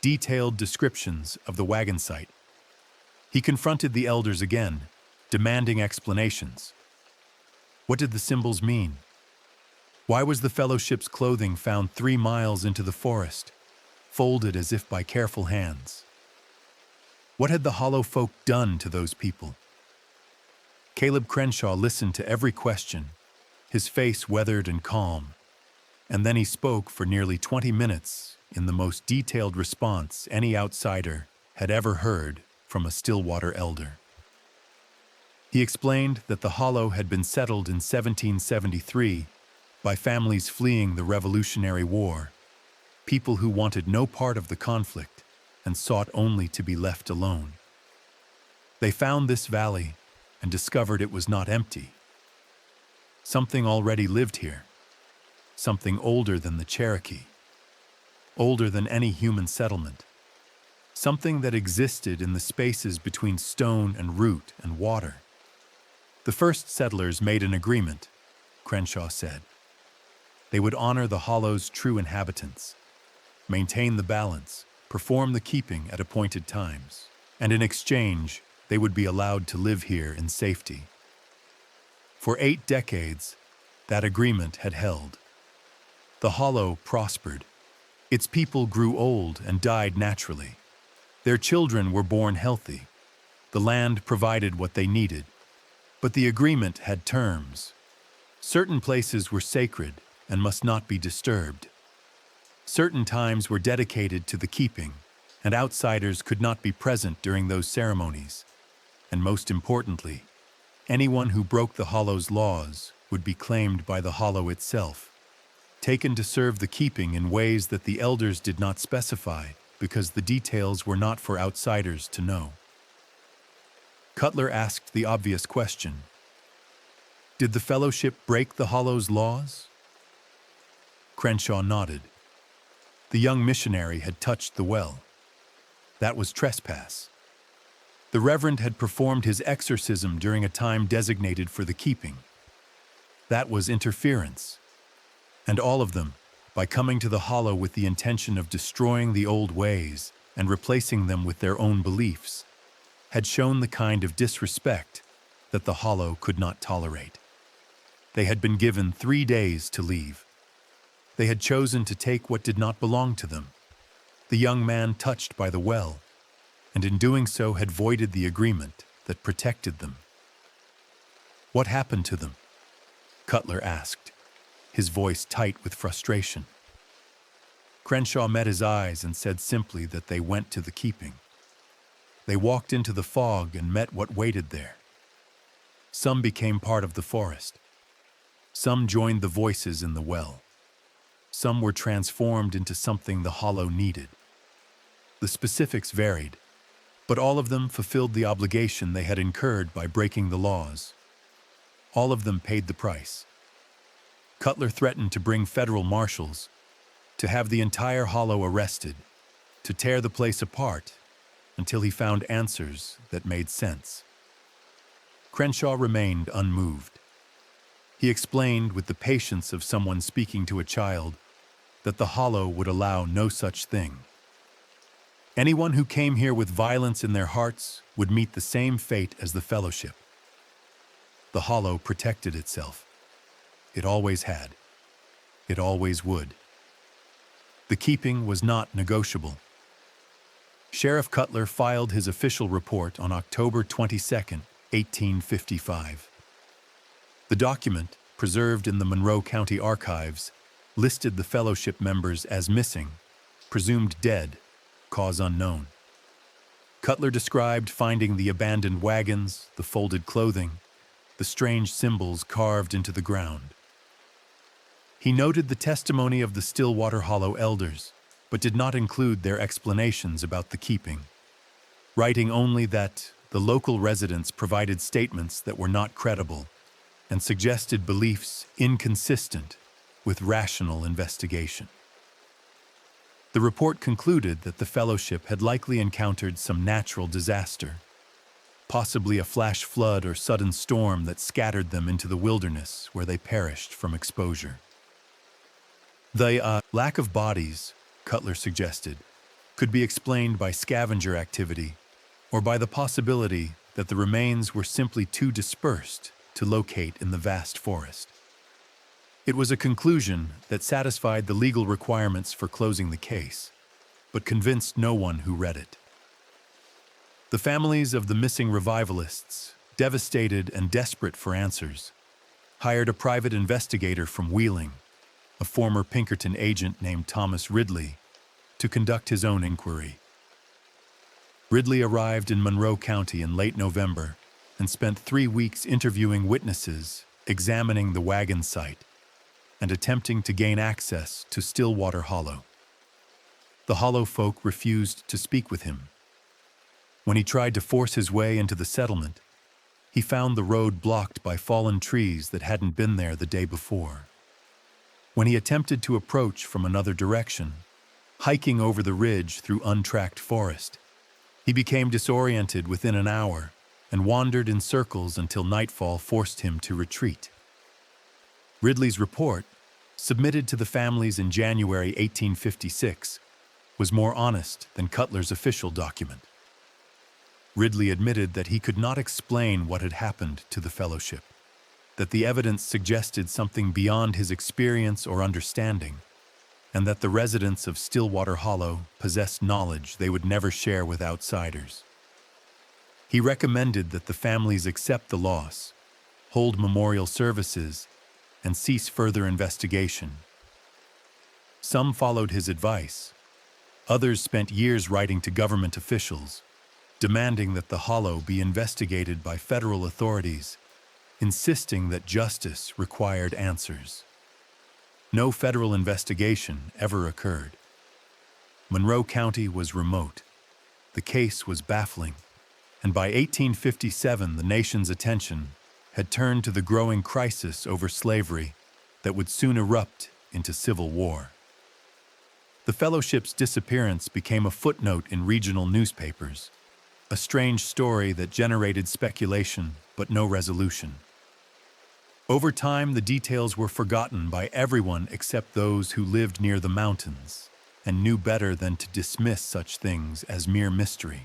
detailed descriptions of the wagon site. He confronted the elders again, demanding explanations. What did the symbols mean? Why was the fellowship's clothing found 3 miles into the forest, folded as if by careful hands? What had the Hollow folk done to those people? Caleb Crenshaw listened to every question, his face weathered and calm, and then he spoke for nearly 20 minutes in the most detailed response any outsider had ever heard from a Stillwater elder. He explained that the Hollow had been settled in 1773 by families fleeing the Revolutionary War, people who wanted no part of the conflict and sought only to be left alone. They found this valley and discovered it was not empty. Something already lived here, something older than the Cherokee, older than any human settlement, something that existed in the spaces between stone and root and water. The first settlers made an agreement, Crenshaw said. They would honor the Hollow's true inhabitants, maintain the balance, perform the keeping at appointed times, and in exchange, they would be allowed to live here in safety. For 8 decades, that agreement had held. The Hollow prospered. Its people grew old and died naturally. Their children were born healthy. The land provided what they needed. But the agreement had terms. Certain places were sacred and must not be disturbed. Certain times were dedicated to the keeping, and outsiders could not be present during those ceremonies. And most importantly, anyone who broke the Hollow's laws would be claimed by the Hollow itself, taken to serve the keeping in ways that the elders did not specify because the details were not for outsiders to know. Cutler asked the obvious question. Did the fellowship break the Hollow's laws? Crenshaw nodded. The young missionary had touched the well. That was trespass. The Reverend had performed his exorcism during a time designated for the keeping. That was interference. And all of them, by coming to the Hollow with the intention of destroying the old ways and replacing them with their own beliefs, had shown the kind of disrespect that the Hollow could not tolerate. They had been given 3 days to leave. They had chosen to take what did not belong to them. The young man touched by the well, and in doing so had voided the agreement that protected them. "What happened to them?" Cutler asked, his voice tight with frustration. Crenshaw met his eyes and said simply that they went to the keeping. They walked into the fog and met what waited there. Some became part of the forest. Some joined the voices in the well. Some were transformed into something the Hollow needed. The specifics varied, but all of them fulfilled the obligation they had incurred by breaking the laws. All of them paid the price. Cutler threatened to bring federal marshals, to have the entire Hollow arrested, to tear the place apart until he found answers that made sense. Crenshaw remained unmoved. He explained with the patience of someone speaking to a child that the Hollow would allow no such thing. Anyone who came here with violence in their hearts would meet the same fate as the Fellowship. The Hollow protected itself. It always had. It always would. The keeping was not negotiable. Sheriff Cutler filed his official report on October 22, 1855. The document, preserved in the Monroe County Archives, listed the Fellowship members as missing, presumed dead, cause unknown. Cutler described finding the abandoned wagons, the folded clothing, the strange symbols carved into the ground. He noted the testimony of the Stillwater Hollow elders, but did not include their explanations about the keeping, writing only that the local residents provided statements that were not credible and suggested beliefs inconsistent with rational investigation. The report concluded that the Fellowship had likely encountered some natural disaster, possibly a flash flood or sudden storm that scattered them into the wilderness where they perished from exposure. The lack of bodies, Cutler suggested, could be explained by scavenger activity or by the possibility that the remains were simply too dispersed to locate in the vast forest. It was a conclusion that satisfied the legal requirements for closing the case, but convinced no one who read it. The families of the missing revivalists, devastated and desperate for answers, hired a private investigator from Wheeling, a former Pinkerton agent named Thomas Ridley, to conduct his own inquiry. Ridley arrived in Monroe County in late November and spent 3 weeks interviewing witnesses, examining the wagon site, and attempting to gain access to Stillwater Hollow. The Hollow folk refused to speak with him. When he tried to force his way into the settlement, he found the road blocked by fallen trees that hadn't been there the day before. When he attempted to approach from another direction, hiking over the ridge through untracked forest, he became disoriented within an hour and wandered in circles until nightfall forced him to retreat. Ridley's report, submitted to the families in January 1856, was more honest than Cutler's official document. Ridley admitted that he could not explain what had happened to the Fellowship, that the evidence suggested something beyond his experience or understanding, and that the residents of Stillwater Hollow possessed knowledge they would never share with outsiders. He recommended that the families accept the loss, hold memorial services, and cease further investigation. Some followed his advice. Others spent years writing to government officials, demanding that the Hollow be investigated by federal authorities, insisting that justice required answers. No federal investigation ever occurred. Monroe County was remote. The case was baffling, and by 1857 the nation's attention had turned to the growing crisis over slavery that would soon erupt into civil war. The Fellowship's disappearance became a footnote in regional newspapers, a strange story that generated speculation but no resolution. Over time, the details were forgotten by everyone except those who lived near the mountains and knew better than to dismiss such things as mere mystery.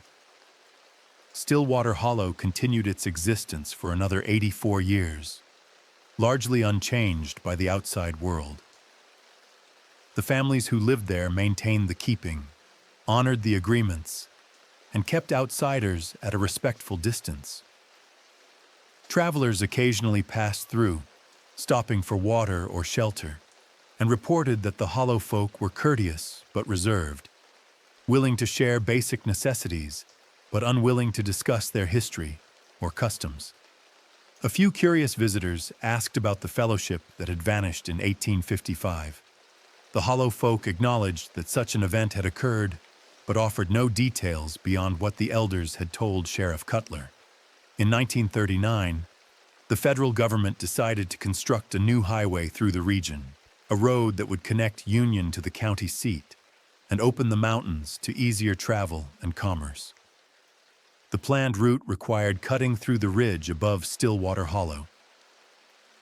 Stillwater Hollow continued its existence for another 84 years, largely unchanged by the outside world. The families who lived there maintained the keeping, honored the agreements, and kept outsiders at a respectful distance. Travelers occasionally passed through, stopping for water or shelter, and reported that the Hollow folk were courteous but reserved, willing to share basic necessities but unwilling to discuss their history or customs. A few curious visitors asked about the fellowship that had vanished in 1855. The Hollow folk acknowledged that such an event had occurred, but offered no details beyond what the elders had told Sheriff Cutler. In 1939, the federal government decided to construct a new highway through the region, a road that would connect Union to the county seat and open the mountains to easier travel and commerce. The planned route required cutting through the ridge above Stillwater Hollow.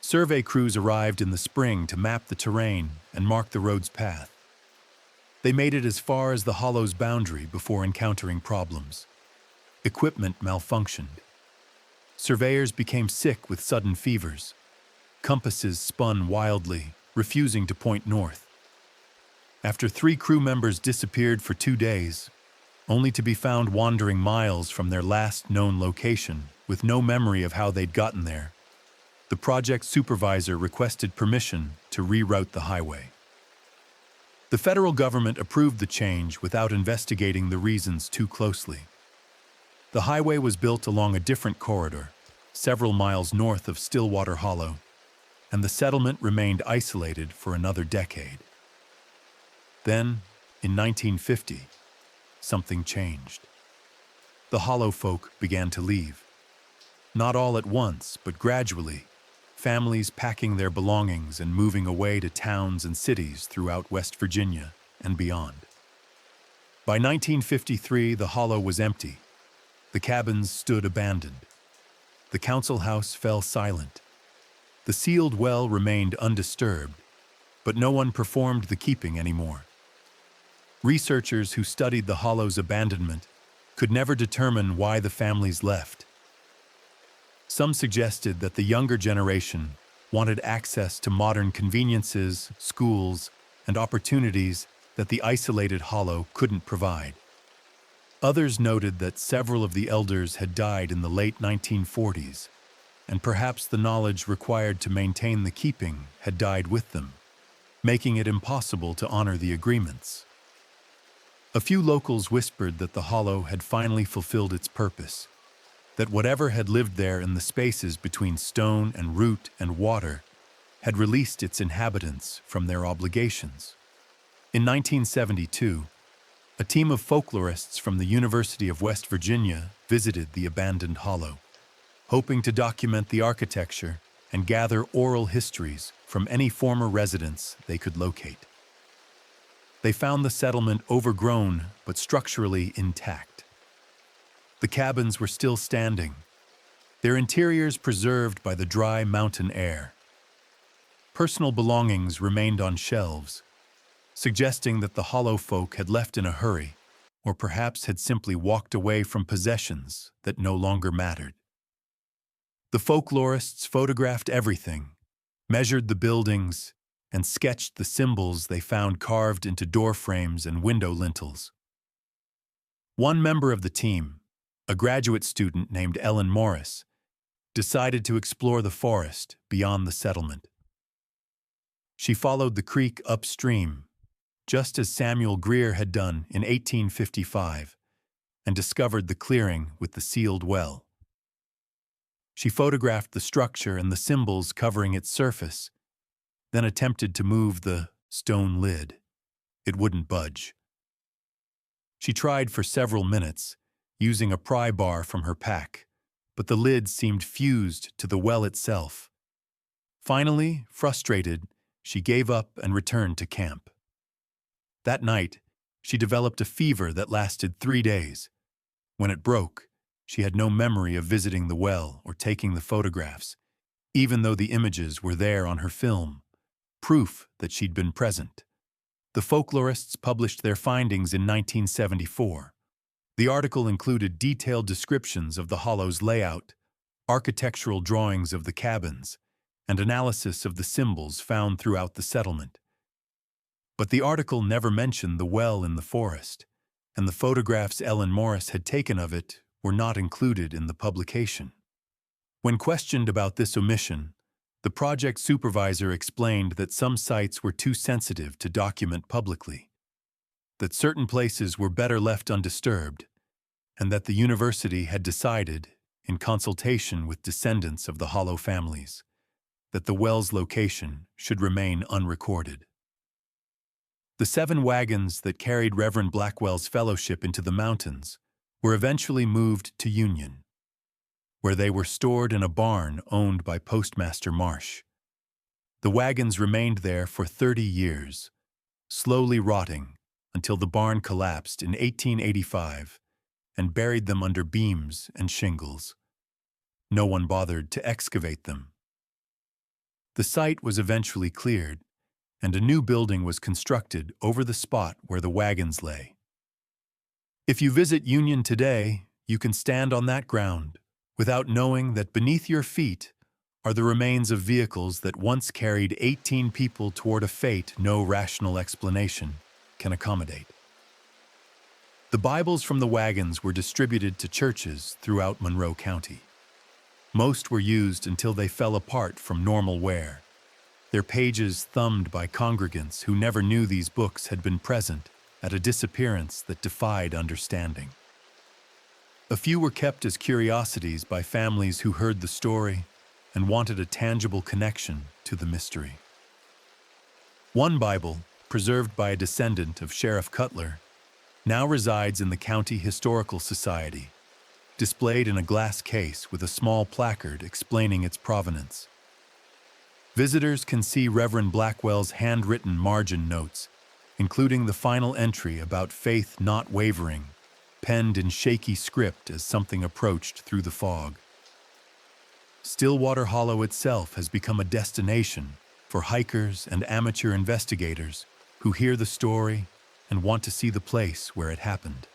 Survey crews arrived in the spring to map the terrain and mark the road's path. They made it as far as the hollow's boundary before encountering problems. Equipment malfunctioned. Surveyors became sick with sudden fevers. Compasses spun wildly, refusing to point north. After 3 crew members disappeared for 2 days, only to be found wandering miles from their last known location with no memory of how they'd gotten there, the project supervisor requested permission to reroute the highway. The federal government approved the change without investigating the reasons too closely. The highway was built along a different corridor, several miles north of Stillwater Hollow, and the settlement remained isolated for another decade. Then, in 1950, something changed. The Hollow folk began to leave. Not all at once, but gradually, families packing their belongings and moving away to towns and cities throughout West Virginia and beyond. By 1953, the Hollow was empty. The cabins stood abandoned. The council house fell silent. The sealed well remained undisturbed, but no one performed the keeping anymore. Researchers who studied the Hollow's abandonment could never determine why the families left. Some suggested that the younger generation wanted access to modern conveniences, schools, and opportunities that the isolated Hollow couldn't provide. Others noted that several of the elders had died in the late 1940s, and perhaps the knowledge required to maintain the keeping had died with them, making it impossible to honor the agreements. A few locals whispered that the Hollow had finally fulfilled its purpose, that whatever had lived there in the spaces between stone and root and water had released its inhabitants from their obligations. In 1972, a team of folklorists from the University of West Virginia visited the abandoned Hollow, hoping to document the architecture and gather oral histories from any former residents they could locate. They found the settlement overgrown but structurally intact. The cabins were still standing, their interiors preserved by the dry mountain air. Personal belongings remained on shelves, suggesting that the Hollow folk had left in a hurry, or perhaps had simply walked away from possessions that no longer mattered. The folklorists photographed everything, measured the buildings, and sketched the symbols they found carved into door frames and window lintels. One member of the team, a graduate student named Ellen Morris, decided to explore the forest beyond the settlement. She followed the creek upstream, just as Samuel Greer had done in 1855, and discovered the clearing with the sealed well. She photographed the structure and the symbols covering its surface, then attempted to move the stone lid. It wouldn't budge. She tried for several minutes, using a pry bar from her pack, but the lid seemed fused to the well itself. Finally, frustrated, she gave up and returned to camp. That night, she developed a fever that lasted 3 days. When it broke, she had no memory of visiting the well or taking the photographs, even though the images were there on her film, proof that she'd been present. The folklorists published their findings in 1974. The article included detailed descriptions of the Hollow's layout, architectural drawings of the cabins, and analysis of the symbols found throughout the settlement. But the article never mentioned the well in the forest, and the photographs Ellen Morris had taken of it were not included in the publication. When questioned about this omission, the project supervisor explained that some sites were too sensitive to document publicly, that certain places were better left undisturbed, and that the university had decided, in consultation with descendants of the Hollow families, that the well's location should remain unrecorded. The 7 wagons that carried Reverend Blackwell's fellowship into the mountains were eventually moved to Union, where they were stored in a barn owned by Postmaster Marsh. The wagons remained there for 30 years, slowly rotting until the barn collapsed in 1885 and buried them under beams and shingles. No one bothered to excavate them. The site was eventually cleared, and a new building was constructed over the spot where the wagons lay. If you visit Union today, you can stand on that ground without knowing that beneath your feet are the remains of vehicles that once carried 18 people toward a fate no rational explanation can accommodate. The Bibles from the wagons were distributed to churches throughout Monroe County. Most were used until they fell apart from normal wear, their pages thumbed by congregants who never knew these books had been present at a disappearance that defied understanding. A few were kept as curiosities by families who heard the story and wanted a tangible connection to the mystery. One Bible, preserved by a descendant of Sheriff Cutler, now resides in the County Historical Society, displayed in a glass case with a small placard explaining its provenance. Visitors can see Reverend Blackwell's handwritten margin notes, including the final entry about faith not wavering, penned in shaky script as something approached through the fog. Stillwater Hollow itself has become a destination for hikers and amateur investigators who hear the story and want to see the place where it happened.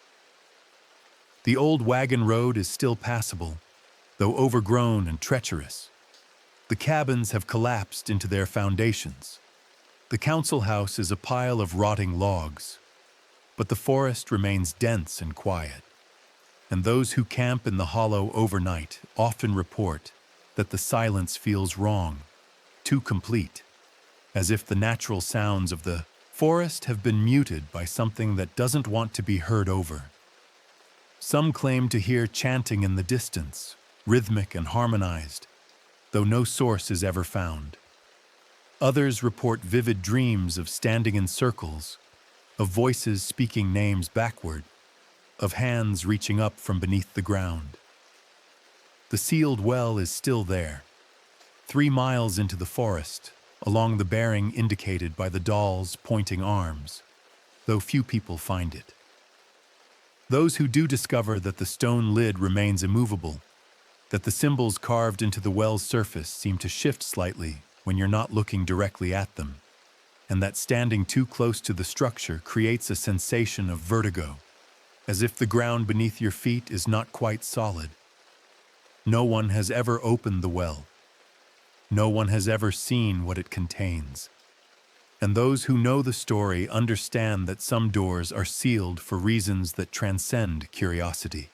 The old wagon road is still passable, though overgrown and treacherous. The cabins have collapsed into their foundations. The council house is a pile of rotting logs, but the forest remains dense and quiet, and those who camp in the hollow overnight often report that the silence feels wrong, too complete, as if the natural sounds of the forest have been muted by something that doesn't want to be heard over. Some claim to hear chanting in the distance, rhythmic and harmonized, though no source is ever found. Others report vivid dreams of standing in circles, of voices speaking names backward, of hands reaching up from beneath the ground. The sealed well is still there, 3 miles into the forest, along the bearing indicated by the doll's pointing arms, though few people find it. Those who do discover that the stone lid remains immovable, that the symbols carved into the well's surface seem to shift slightly when you're not looking directly at them, and that standing too close to the structure creates a sensation of vertigo, as if the ground beneath your feet is not quite solid. No one has ever opened the well. No one has ever seen what it contains. And those who know the story understand that some doors are sealed for reasons that transcend curiosity.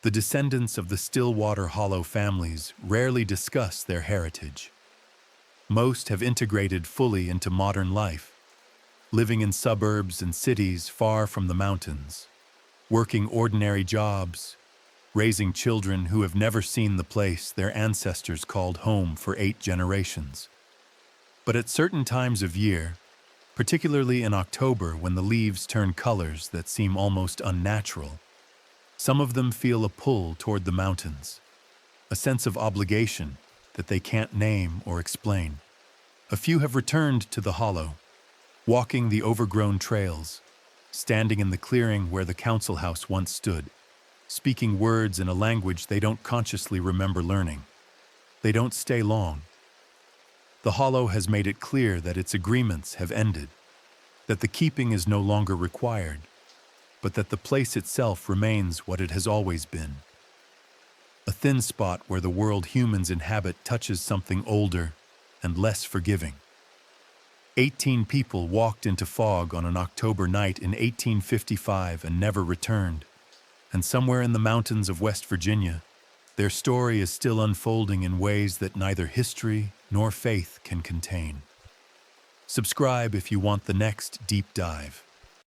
The descendants of the Stillwater Hollow families rarely discuss their heritage. Most have integrated fully into modern life, living in suburbs and cities far from the mountains, working ordinary jobs, raising children who have never seen the place their ancestors called home for 8 generations. But at certain times of year, particularly in October when the leaves turn colors that seem almost unnatural, some of them feel a pull toward the mountains, a sense of obligation that they can't name or explain. A few have returned to the hollow, walking the overgrown trails, standing in the clearing where the council house once stood, speaking words in a language they don't consciously remember learning. They don't stay long. The hollow has made it clear that its agreements have ended, that the keeping is no longer required, but that the place itself remains what it has always been. A thin spot where the world humans inhabit touches something older and less forgiving. 18 people walked into fog on an October night in 1855 and never returned. And somewhere in the mountains of West Virginia, their story is still unfolding in ways that neither history nor faith can contain. Subscribe if you want the next deep dive.